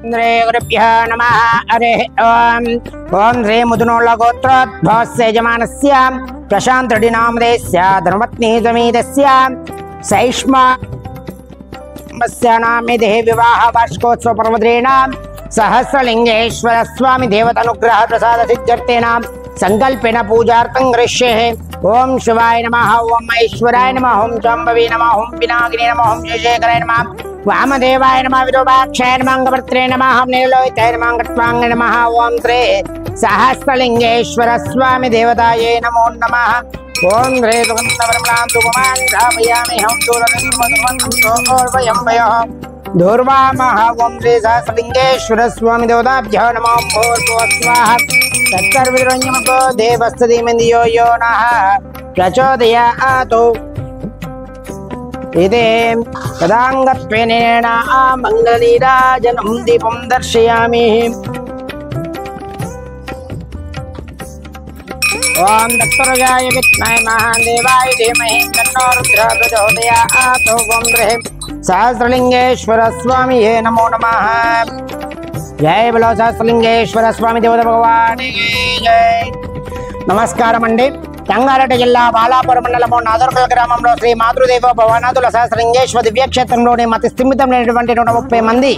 गुरुभ्यो नमः। हरिः ओम्। ओं श्री मुदुनोळ गोत्रोद्भवस्य यजमानस्य प्रशांत रेड्डी नामधेयस्य धर्मपत्नी समेतस्य सैष्मास्यानामिदे विवाह वार्षिकोत्सव पर्वदिनेन सहस्रलिंगेश्वर स्वामी देवतानुग्रह प्रसाद सिद्ध्यर्थेन संकल्पेन पूजार्थं करिष्ये। ओम शिवाय नमः। ओम ऐश्वराय नमः। ओम चाम्बवे नमः। ओम पिनाकिने नमः। ओम शेषेकराय नमः। वामदेवाय नमः। विरूपाक्षाय नमः। अंगभद्रे नमः। ओम नीलोहिताय नमः। अंगत्वाङ्गे नमः। ओम श्री सहस्रलिंगेश्वर स्वामी देवताये नमो नमः। ओम श्री सुगन्धवर्मणां धूपमान् स्थापयामि। ओम दूरवयं धूर्वामः। ओम श्री सहस्रलिंगेश्वर स्वामी देवताभ्यो नमः। भूर्भुवस्वाहा तत्सर्वज्ञमतो देवस्तधीमहि यो नः प्रचोदयात्। इदे तदांगत्वेन मंगलनीराजनं दीपं दर्शयामि। ओम दत्तराजाय विद्महे महादेवाय धीमहि तन्नो रुद्रः प्रचोदयात्। ओम श्री सहस्रलिंगेश्वर स्वामी नमो नमः। जय बोलो सहस्रलिंगेश्वर स्वामी देवता भगवान की जय। नमस्कार अंडी। రంగారెడ్డి జిల్లా బాలాపురం మండలం నాదర్కల్ గ్రామంలో శ్రీ మాతృదేవ భవనాథుల సహస్రలింగేశ్వర దివ్యక్షేత్రంలోని మతి స్థిమితమైనటువంటి 130 మంది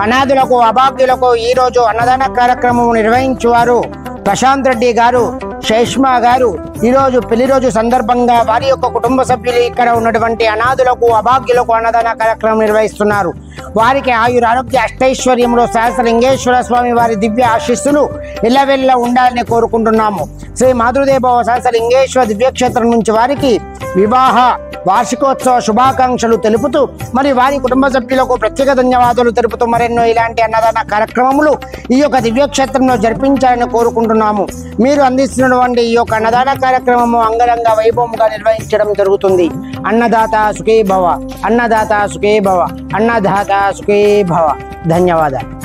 అనాథులకు అభాగ్యులకు ఈ రోజు అన్నదాన కార్యక్రమం నిర్వహించువారు ప్రశాంత్ రెడ్డి గారు, శేష్మా గారు ఈ రోజు పెళ్లి రోజు సందర్భంగా వారి యొక్క కుటుంబ సభ్యులు ఇక్కడ ఉన్నటువంటి అనాథులకు అభాగ్యులకు అన్నదాన కార్యక్రమం నిర్వహిస్తున్నారు. వారికి ఆయురారోగ్య అష్టైశ్వర్యంలో సహస్రలింగేశ్వర స్వామి వారి దివ్య ఆశీస్సులు ఇళ్ళవెళ్ళ ఉండాలని కోరుకుంటున్నాము. శ్రీ మాతృదేవ సహస్రలింగేశ్వర దివ్యక్షేత్రం నుంచి వారికి వివాహ వార్షికోత్సవ శుభాకాంక్షలు తెలుపుతూ మరి వారి కుటుంబ సభ్యులకు ప్రత్యేక ధన్యవాదాలు తెలుపుతూ మరెన్నో ఇలాంటి అన్నదాన కార్యక్రమములు ఈ యొక్క దివ్యక్షేత్రంలో జరిపించాలని కోరుకుంటున్నాము. మీరు అందిస్తున్నటువంటి ఈ యొక్క అన్నదాన కార్యక్రమము అంగరంగ వైభవంగా నిర్వహించడం జరుగుతుంది. అన్నదాత సుఖీ భవ, అన్నదాత సుఖీ భవ, అన్నదాత సుఖీ భవ. ధన్యవాదాలు.